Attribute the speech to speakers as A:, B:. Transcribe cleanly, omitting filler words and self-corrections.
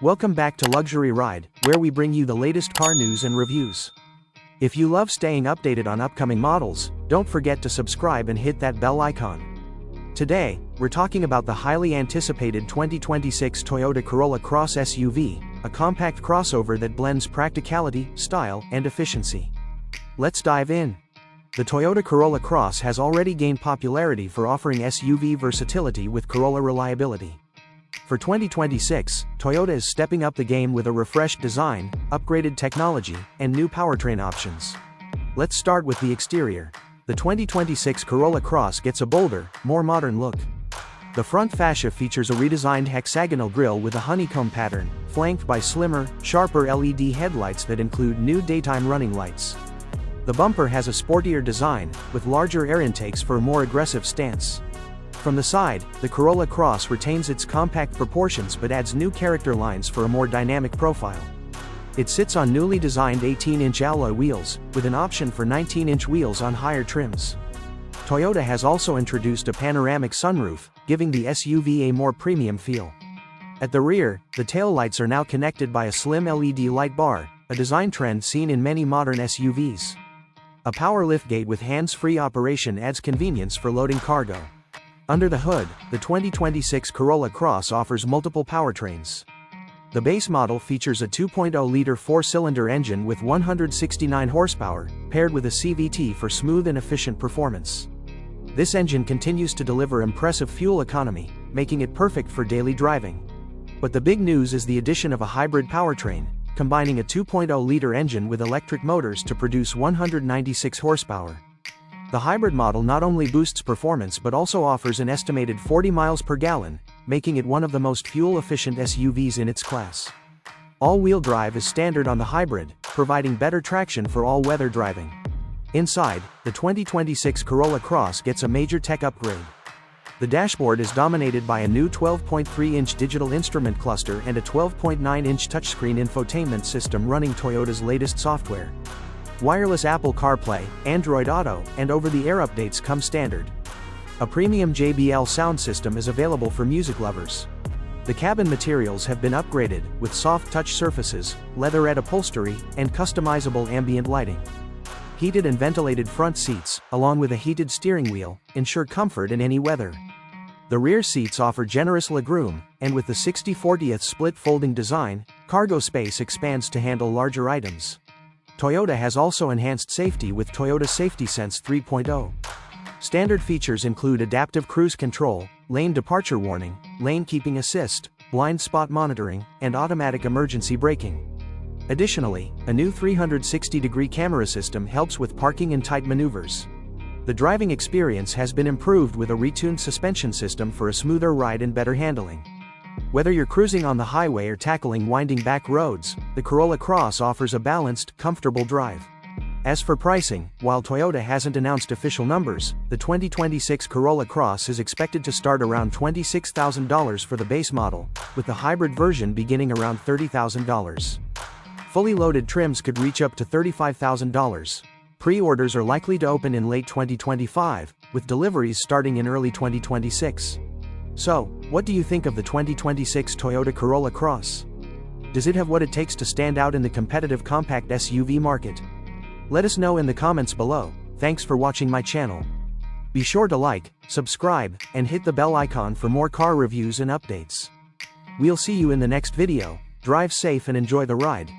A: Welcome back to Luxury Ride, where we bring you the latest car news and reviews. If you love staying updated on upcoming models, don't forget to subscribe and hit that bell icon. Today, we're talking about the highly anticipated 2026 Toyota Corolla Cross SUV, a compact crossover that blends practicality, style, and efficiency. Let's dive in. The Toyota Corolla Cross has already gained popularity for offering SUV versatility with Corolla reliability. For 2026, Toyota is stepping up the game with a refreshed design, upgraded technology, and new powertrain options. Let's start with the exterior. The 2026 Corolla Cross gets a bolder, more modern look. The front fascia features a redesigned hexagonal grille with a honeycomb pattern, flanked by slimmer, sharper LED headlights that include new daytime running lights. The bumper has a sportier design, with larger air intakes for a more aggressive stance. From the side, the Corolla Cross retains its compact proportions but adds new character lines for a more dynamic profile. It sits on newly designed 18-inch alloy wheels, with an option for 19-inch wheels on higher trims. Toyota has also introduced a panoramic sunroof, giving the SUV a more premium feel. At the rear, the taillights are now connected by a slim LED light bar, a design trend seen in many modern SUVs. A power liftgate with hands-free operation adds convenience for loading cargo. Under the hood, the 2026 Corolla Cross offers multiple powertrains. The base model features a 2.0-liter four-cylinder engine with 169 horsepower, paired with a CVT for smooth and efficient performance. This engine continues to deliver impressive fuel economy, making it perfect for daily driving. But the big news is the addition of a hybrid powertrain, combining a 2.0-liter engine with electric motors to produce 196 horsepower. The hybrid model not only boosts performance but also offers an estimated 40 miles per gallon, making it one of the most fuel-efficient SUVs in its class. All-wheel drive is standard on the hybrid, providing better traction for all-weather driving. Inside, the 2026 Corolla Cross gets a major tech upgrade. The dashboard is dominated by a new 12.3-inch digital instrument cluster and a 12.9-inch touchscreen infotainment system running Toyota's latest software. Wireless Apple CarPlay, Android Auto, and over-the-air updates come standard. A premium JBL sound system is available for music lovers. The cabin materials have been upgraded, with soft touch surfaces, leatherette upholstery, and customizable ambient lighting. Heated and ventilated front seats, along with a heated steering wheel, ensure comfort in any weather. The rear seats offer generous legroom, and with the 60/40 split folding design, cargo space expands to handle larger items. Toyota has also enhanced safety with Toyota Safety Sense 3.0. Standard features include adaptive cruise control, lane departure warning, lane keeping assist, blind spot monitoring, and automatic emergency braking. Additionally, a new 360-degree camera system helps with parking and tight maneuvers. The driving experience has been improved with a retuned suspension system for a smoother ride and better handling. Whether you're cruising on the highway or tackling winding back roads, the Corolla Cross offers a balanced, comfortable drive. As for pricing, while Toyota hasn't announced official numbers, the 2026 Corolla Cross is expected to start around $26,000 for the base model, with the hybrid version beginning around $30,000. Fully loaded trims could reach up to $35,000. Pre-orders are likely to open in late 2025, with deliveries starting in early 2026. So, what do you think of the 2026 Toyota Corolla Cross? Does it have what it takes to stand out in the competitive compact SUV market? Let us know in the comments below. Thanks for watching my channel. Be sure to like, subscribe, and hit the bell icon for more car reviews and updates. We'll see you in the next video. Drive safe and enjoy the ride.